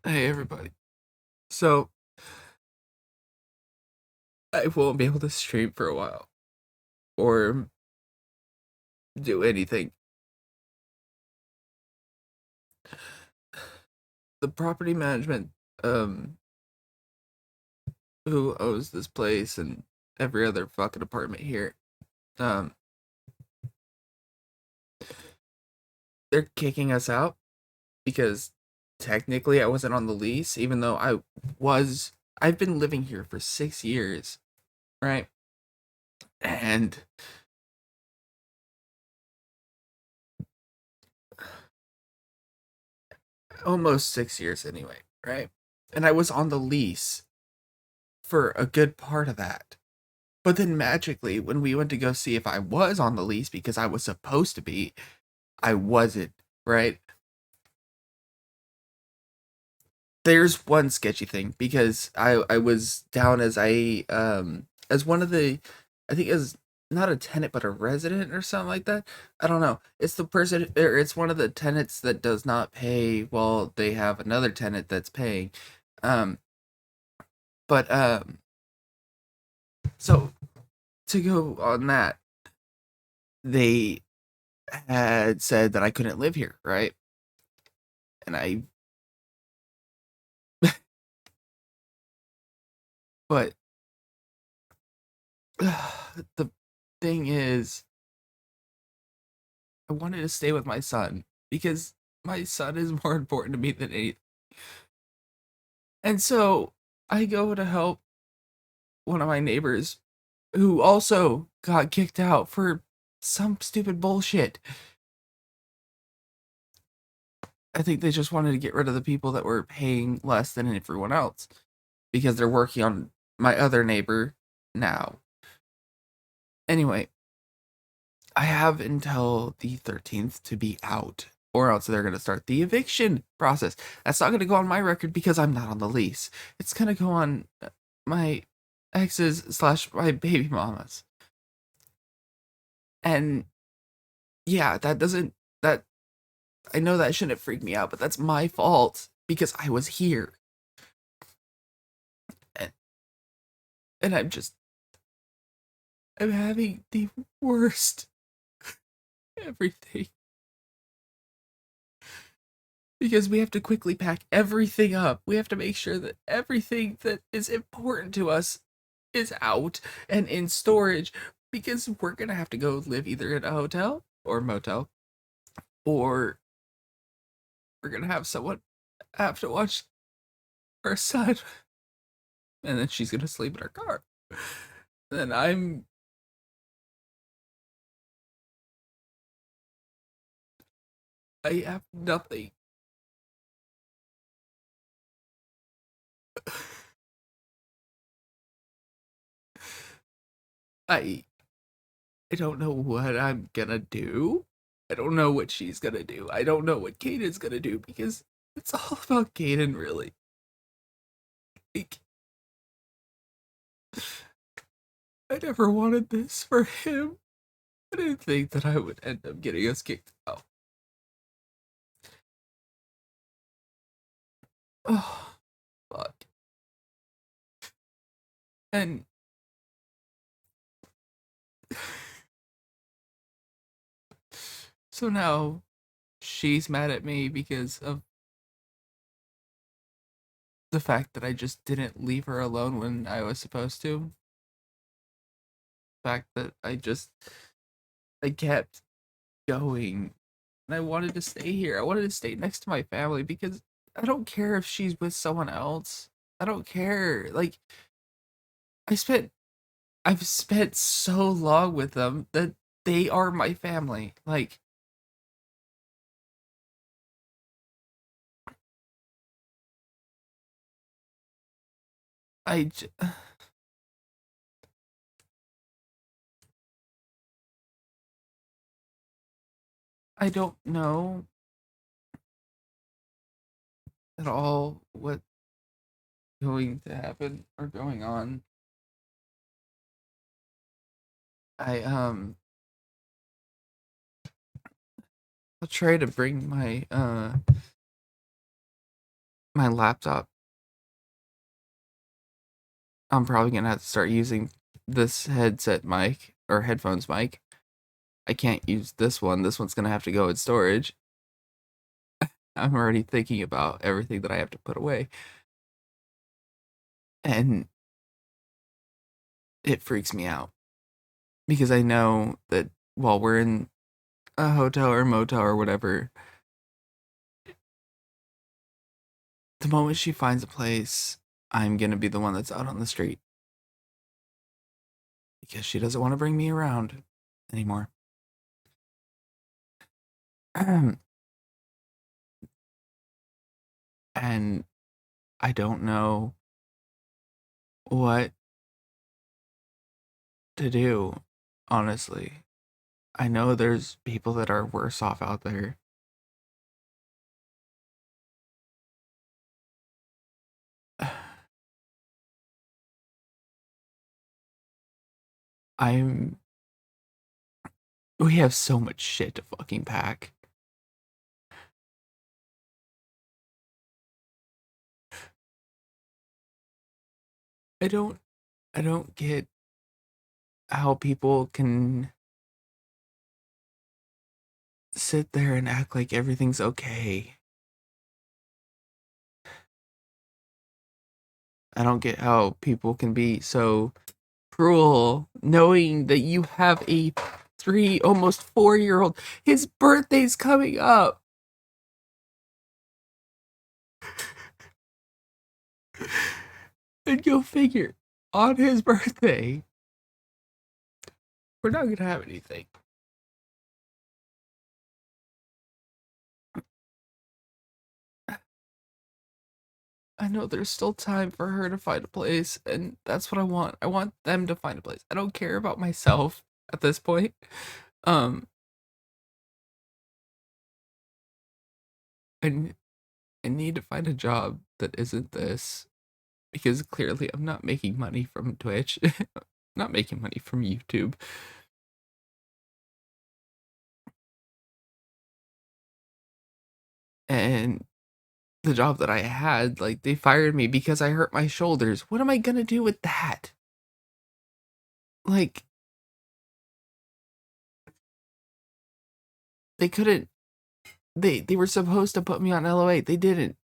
Hey everybody. So I won't be able to stream for a while or do anything. The property management um who owns this place and every other fucking apartment here, um they're kicking us out because technically I wasn't on the lease, even though I've been living here for 6 years, right? And almost 6 years anyway, right? And I was on the lease for a good part of that. But then magically, when we went to go see if I was on the lease because I was supposed to be, I wasn't, right? There's one sketchy thing because I was down as one of the, I think as not a tenant but a resident or something like that. I don't know. It's the person or it's one of the tenants that does not pay while they have another tenant that's paying. Um but so to go on that, they had said that I couldn't live here, right? And but the thing is, I wanted to stay with my son because my son is more important to me than anything. And so I go to help one of my neighbors who also got kicked out for some stupid bullshit. I think they just wanted to get rid of the people that were paying less than everyone else because they're working on my other neighbor now. Anyway, I have until the 13th to be out, or else they're going to start the eviction process. That's not going to go on my record because I'm not on the lease. It's going to go on my ex's slash my baby mama's. And yeah, that, I know that shouldn't freak me out, but that's my fault because I was here. And, and I'm having the worst everything because we have to quickly pack everything up. We have to make sure that everything that is important to us is out and in storage because we're gonna have to go live either in a hotel or motel, or we're gonna have someone have to watch our son, and then she's gonna sleep in our car. Then I have nothing. I I don't know what I'm gonna do. I don't know what she's gonna do. I don't know what Caden's gonna do because it's all about Caden, really. Like, I never wanted this for him. I didn't think that I would end up getting us kicked out. Oh, fuck. And so now she's mad at me because of the fact that I just didn't leave her alone when I was supposed to. The fact that I kept going and I wanted to stay here. I wanted to stay next to my family because I don't care if she's with someone else. I don't care. Like I spent I've spent so long with them that they are my family. Like I j- I don't know at all what's going to happen or going on. I I'll try to bring my laptop, I'm probably gonna have to start using this headset mic or headphones mic. I can't use this one. This one's gonna have to go in storage. I'm already thinking about everything that I have to put away. And it freaks me out because I know that while we're in a hotel or motel or whatever, the moment she finds a place, I'm gonna be the one that's out on the street because she doesn't want to bring me around anymore. And I don't know what to do, honestly. I know there's people that are worse off out there. I'm we have so much shit to fucking pack. I don't I don't get how people can sit there and act like everything's okay. I don't get how people can be so cruel knowing that you have a 3 almost 4-year-old. His birthday's coming up. And go figure, on his birthday, we're not gonna have anything. I know there's still time for her to find a place, and that's what I want. I want them to find a place. I don't care about myself at this point. Um, I, I need to find a job that isn't this because clearly I'm not making money from Twitch. Not making money from YouTube. And the job that I had, like, they fired me because I hurt my shoulders. What am I gonna do with that? Like, they couldn't they were supposed to put me on LOA. They didn't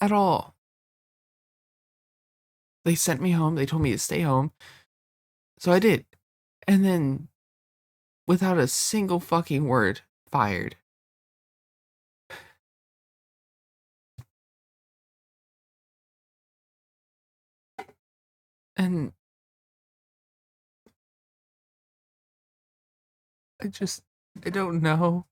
at all. They sent me home. They told me to stay home. So I did. And then without a single fucking word, fired. And I don't know.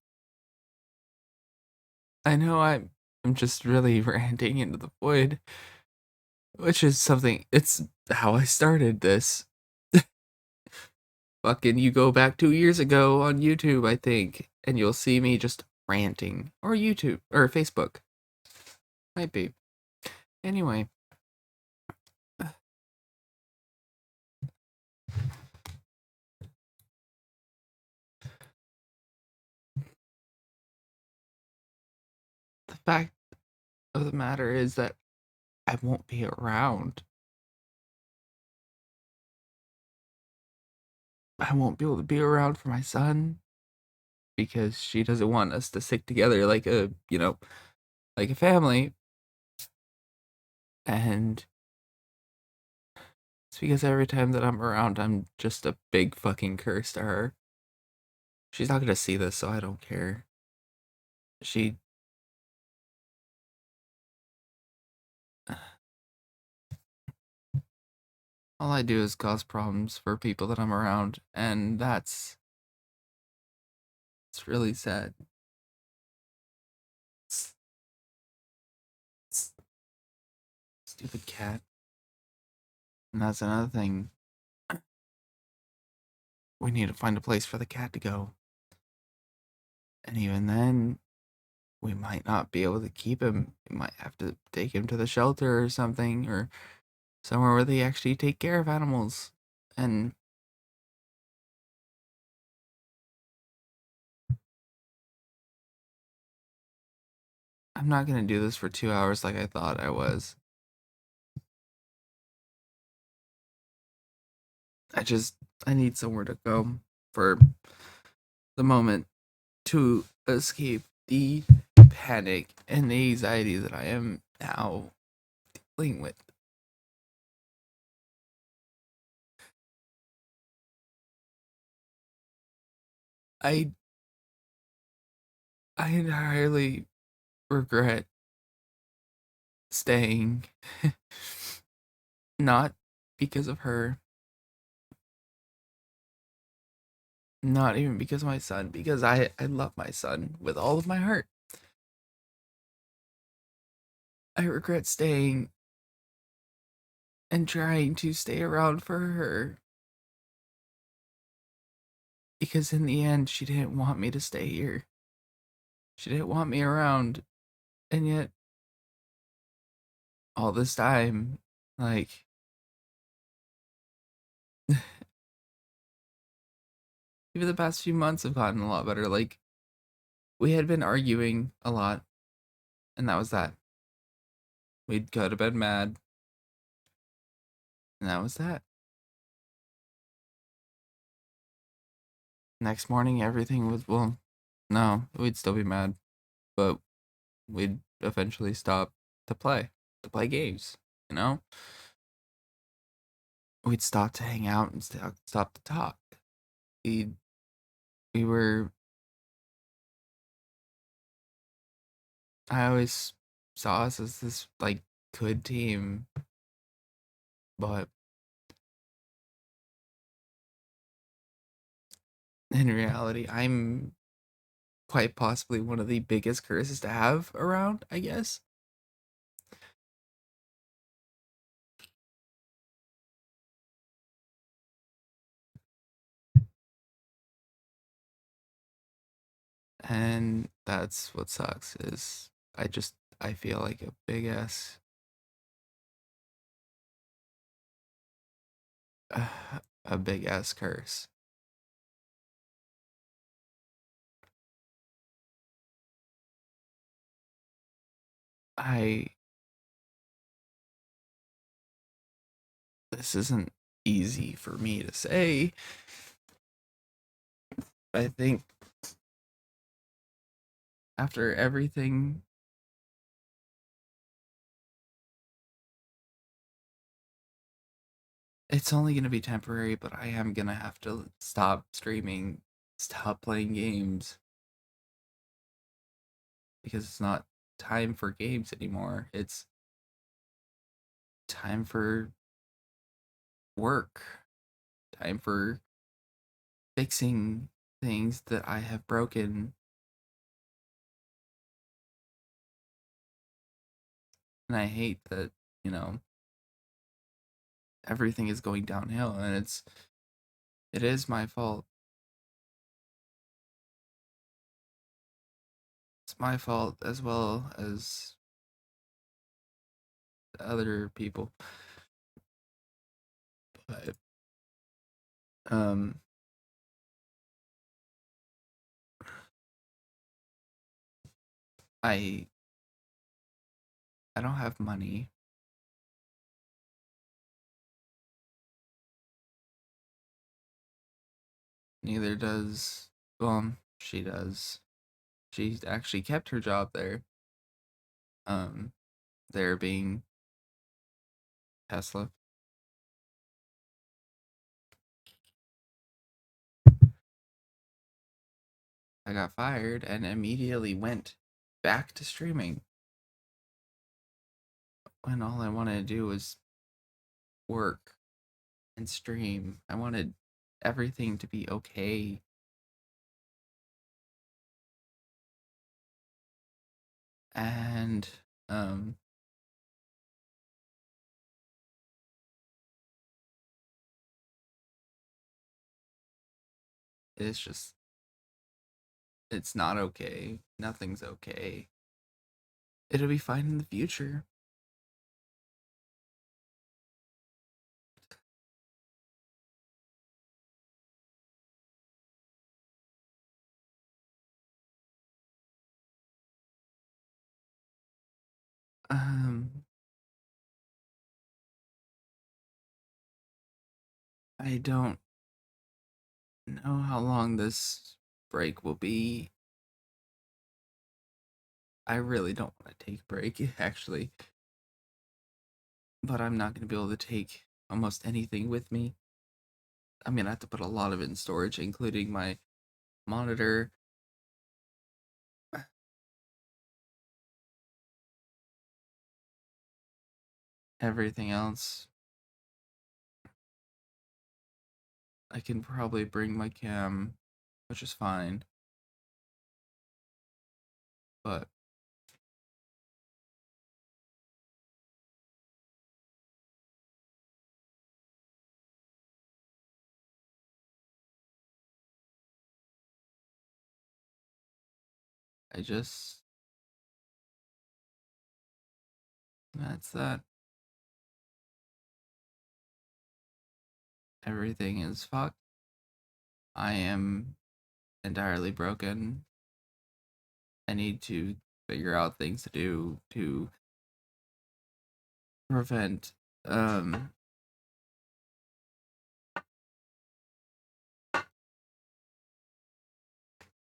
I know I'm just really ranting into the void, which is something it's how I started this. Fucking you go back 2 years ago on YouTube, I think, and you'll see me just ranting. Or YouTube or Facebook. Might be. Anyway. The fact of the matter is that I won't be around. I won't be able to be around for my son because she doesn't want us to stick together like a, like a family. And it's because every time that I'm around, I'm just a big fucking curse to her. She's not gonna see this, so I don't care. She. All I do is cause problems for people that I'm around, and it's really sad. Stupid cat. And that's another thing. We need to find a place for the cat to go. And even then, we might not be able to keep him. We might have to take him to the shelter or something, or somewhere where they actually take care of animals. And I'm not gonna do this for 2 hours like I thought I was. I just I need somewhere to go for the moment to escape the panic and the anxiety that I am now dealing with. I I entirely regret staying, not because of her, not even because of my son, because I love my son with all of my heart. I regret staying and trying to stay around for her because in the end she didn't want me to stay here. She didn't want me around, and yet all this time, like, even the past few months have gotten a lot better. Like, we had been arguing a lot, and that was that. We'd go to bed mad, and that was that. Next morning, everything was, well, no, we'd still be mad, but we'd eventually stop to play games, you know? We'd stop to hang out and stop to talk. We we were I always saw us as this like good team, but in reality, I'm quite possibly one of the biggest curses to have around, I guess. And that's what sucks is I feel like a big ass a big ass curse. I This isn't easy for me to say. I think after everything, it's only going to be temporary, but I am going to have to stop streaming, stop playing games because it's not time for games anymore. It's time for work, time for fixing things that I have broken. And I hate that, you know, everything is going downhill and it is my fault. It's my fault as well as other people. But um I I don't have money. Neither does, well, she does. She actually kept her job there. Um there being Tesla. I got fired and immediately went back to streaming when all I wanted to do was work and stream. I wanted everything to be okay. And um it's just it's not okay. Nothing's okay. It'll be fine in the future. Um, I don't know how long this break will be. I really don't want to take a break, actually, but I'm not going to be able to take almost anything with me. I'm going to have to put a lot of it in storage, including my monitor, everything else. I can probably bring my cam, which is fine, but I just that's that. Everything is fucked. I am entirely broken. I need to figure out things to do to prevent um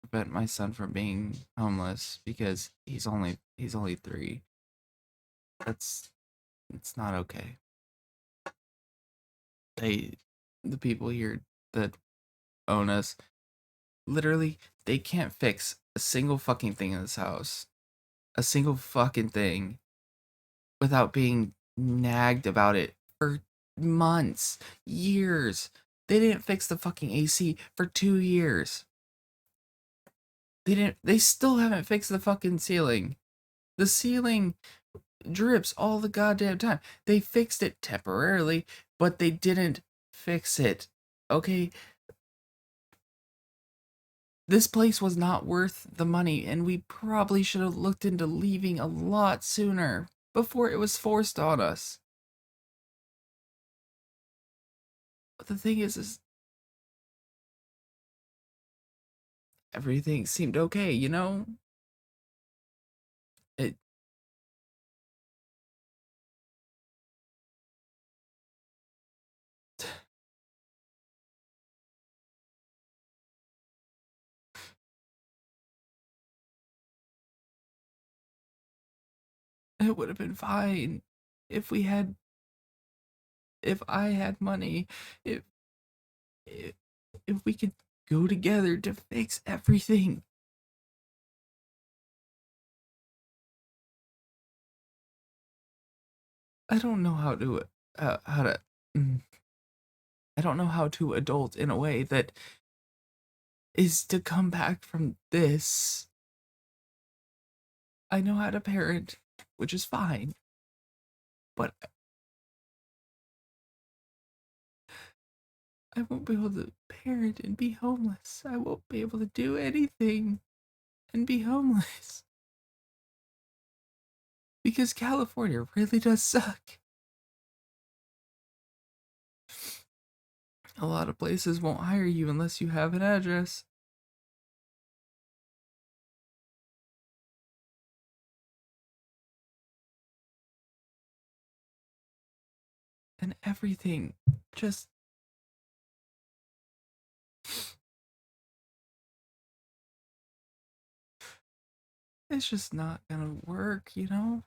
prevent my son from being homeless because he's only 3. That's it's not okay. They the people here that own us literally they can't fix a single fucking thing in this house. A single fucking thing without being nagged about it for months, years. They didn't fix the fucking AC for 2 years. They still haven't fixed the fucking ceiling. The ceiling drips all the goddamn time. They fixed it temporarily, but they didn't fix it. Okay, this place was not worth the money, and we probably should have looked into leaving a lot sooner before it was forced on us. But the thing is everything seemed okay, you know? It it would have been fine if we had if I had money, if if, if we could go together to fix everything. I don't know how to mm, I don't know how to adult in a way that is to come back from this. I know how to parent, which is fine, but I won't be able to parent and be homeless. I won't be able to do anything and be homeless because California really does suck. A lot of places won't hire you unless you have an address. And everything just it's just not gonna work, you know?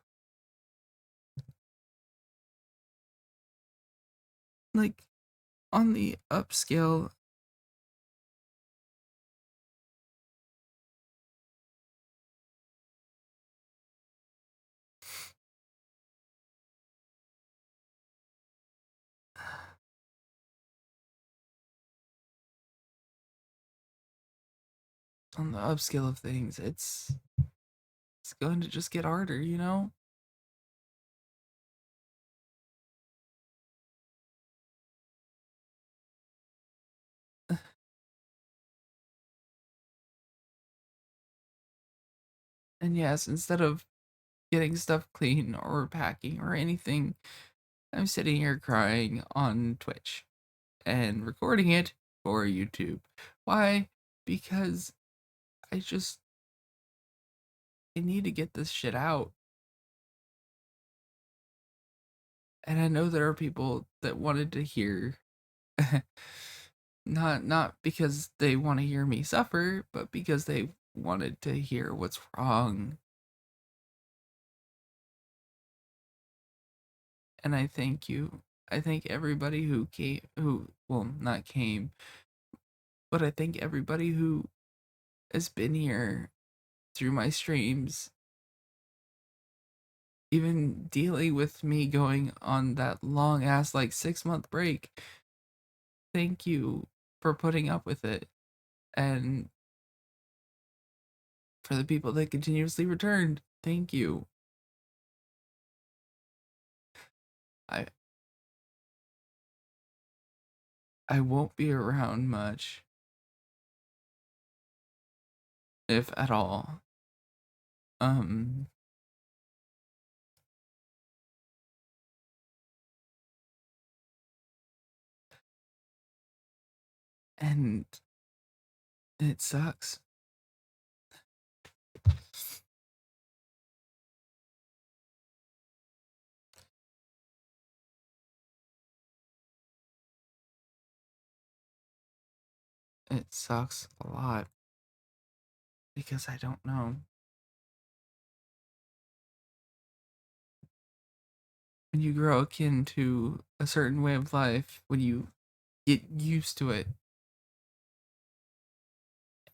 Like on the upscale on the upscale of things, it's going to just get harder, you know? And yes, instead of getting stuff clean or packing or anything, I'm sitting here crying on Twitch and recording it for YouTube. Why? Because I just I need to get this shit out. And I know there are people that wanted to hear not because they want to hear me suffer, but because they wanted to hear what's wrong. And I thank you. I thank everybody who came, who, well, not came, but I thank everybody who has been here through my streams, even dealing with me going on that long ass, like 6 month break. Thank you for putting up with it. And for the people that continuously returned, thank you. I I won't be around much, if at all. Um, and it sucks. It sucks a lot because I don't know. When you grow akin to a certain way of life, when you get used to it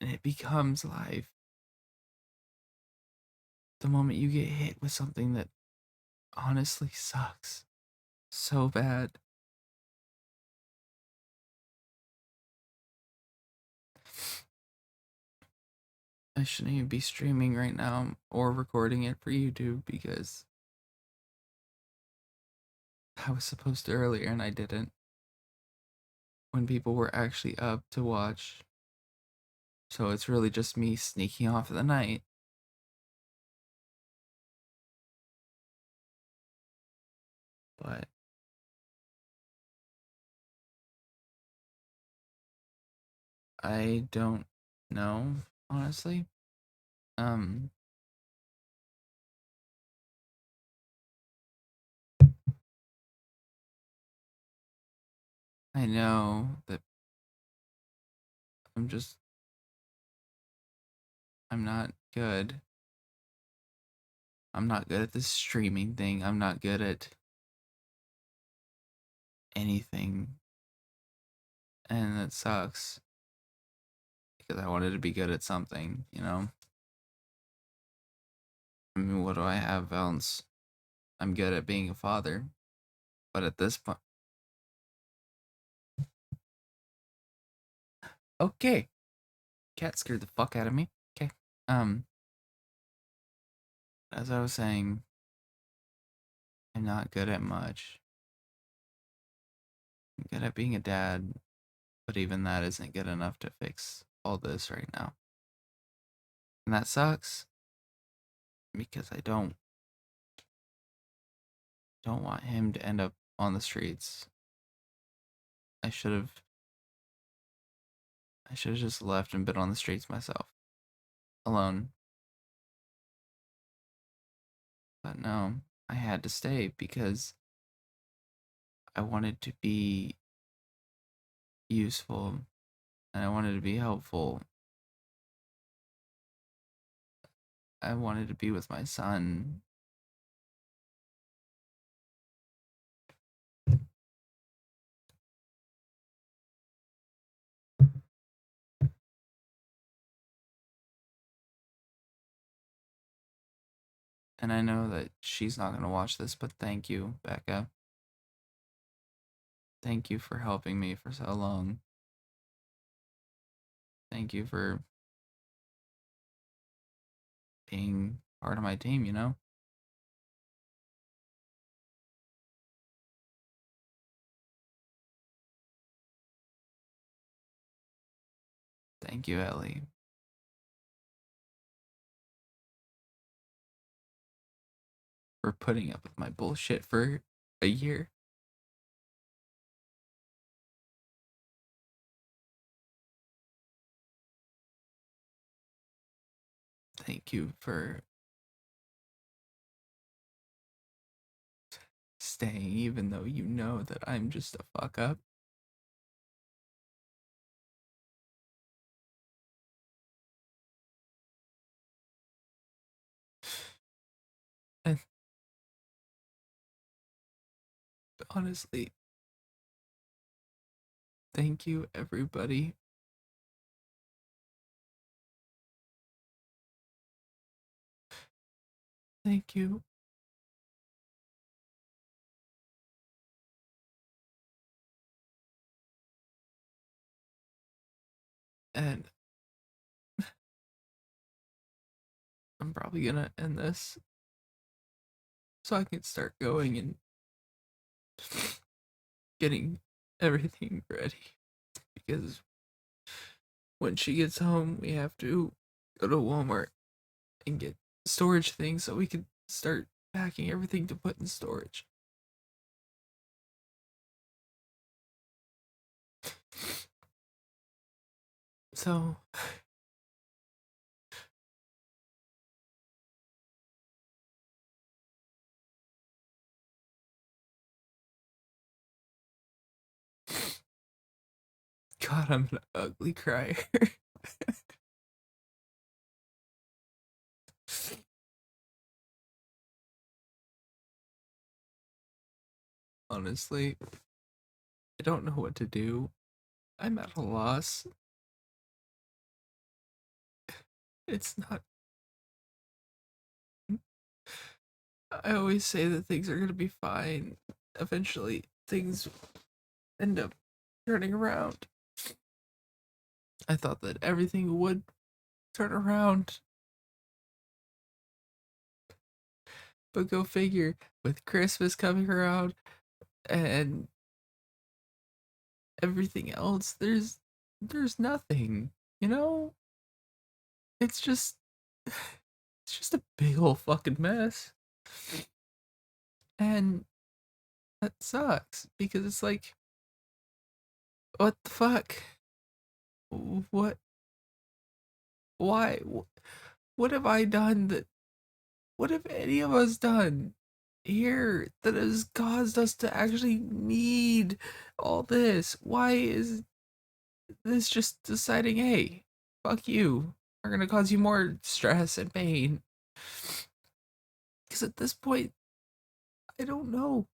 and it becomes life, the moment you get hit with something that honestly sucks so bad, I shouldn't even be streaming right now or recording it for YouTube because I was supposed to earlier and I didn't when people were actually up to watch. So it's really just me sneaking off of the night. But I don't know, honestly. Um, I know that I'm just, I'm not good. I'm not good at this streaming thing. I'm not good at anything. And it sucks because I wanted to be good at something, you know? I mean, what do I have else? I'm good at being a father. But at this point, okay. Cat scared the fuck out of me. Okay. Um, as I was saying, I'm not good at much. I'm good at being a dad, but even that isn't good enough to fix all this right now. And that sucks because I don't want him to end up on the streets. I should have I should have just left and been on the streets myself, alone. But no, I had to stay because I wanted to be useful and I wanted to be helpful. I wanted to be with my son. And I know that she's not going to watch this, but thank you, Becca. Thank you for helping me for so long. Thank you for being part of my team, you know? Thank you, Ellie, for putting up with my bullshit for a year. Thank you for staying even though you know that I'm just a fuck up. And honestly, thank you, everybody. Thank you. And I'm probably gonna end this so I can start going and getting everything ready. Because when she gets home, we have to go to Walmart and get storage things so we can start packing everything to put in storage. So, God, I'm an ugly crier. Honestly, I don't know what to do. I'm at a loss. It's not. I always say that things are gonna be fine. Eventually, things end up turning around. I thought that everything would turn around, but go figure, with Christmas coming around and everything else, there's nothing, you know? It's just it's just a big old fucking mess. And that sucks because it's like, what the fuck? What why what have I done that what have any of us done here that has caused us to actually need all this? Why is this just deciding, hey, fuck you. We're gonna cause you more stress and pain. Because at this point, I don't know.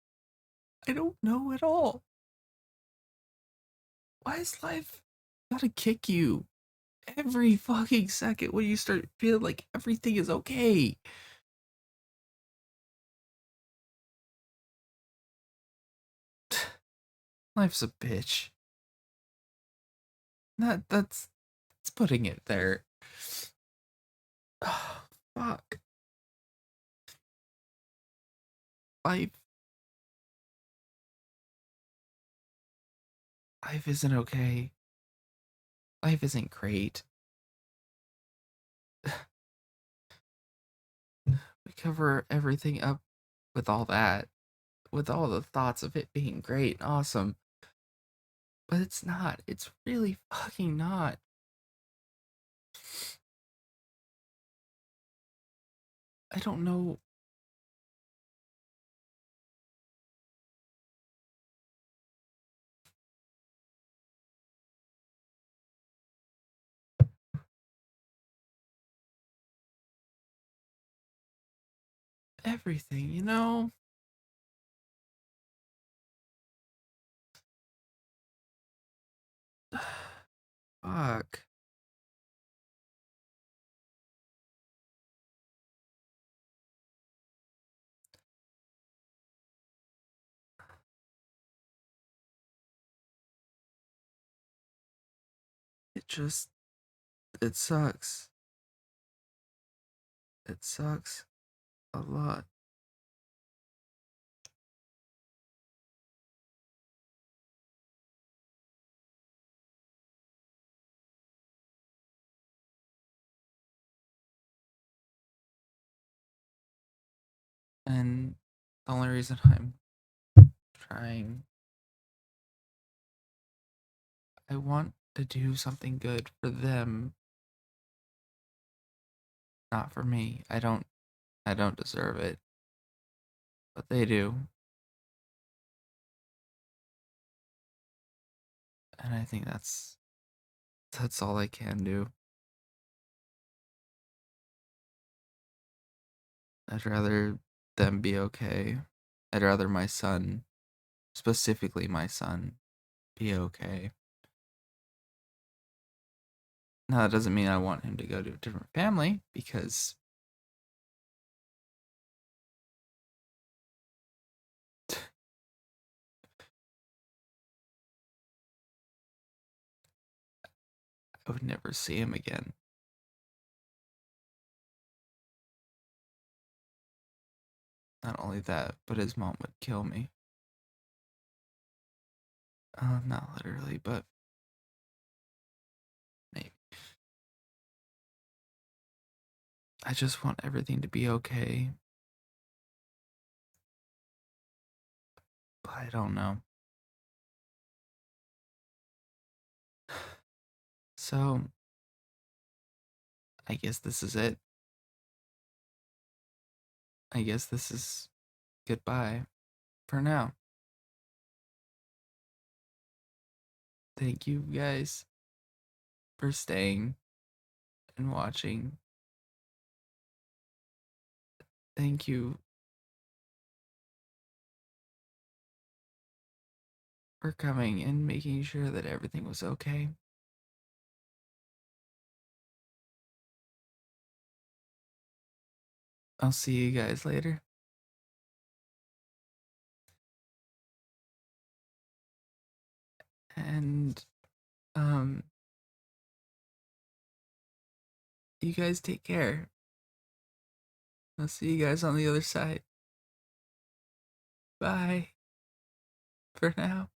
I don't know at all. Why is life gotta kick you every fucking second when you start feeling like everything is okay? Life's a bitch. That's putting it there. Oh, fuck. Life life isn't okay. Life isn't great. We cover everything up with all that, with all the thoughts of it being great and awesome. But it's not. It's really fucking not. I don't know everything, you know? Fuck. It just, it sucks. It sucks a lot. And the only reason I'm trying, I want to do something good for them, not for me. I don't deserve it, but they do. And I think that's all I can do. I'd rather them be okay. I'd rather my son, specifically my son, be okay. Now that doesn't mean I want him to go to a different family because I would never see him again. Not only that, but his mom would kill me. Not literally, but maybe. I just want everything to be okay, but I don't know. So, I guess this is it. I guess this is goodbye for now. Thank you guys for staying and watching. Thank you for coming and making sure that everything was okay. I'll see you guys later. And um you guys take care. I'll see you guys on the other side. Bye for now.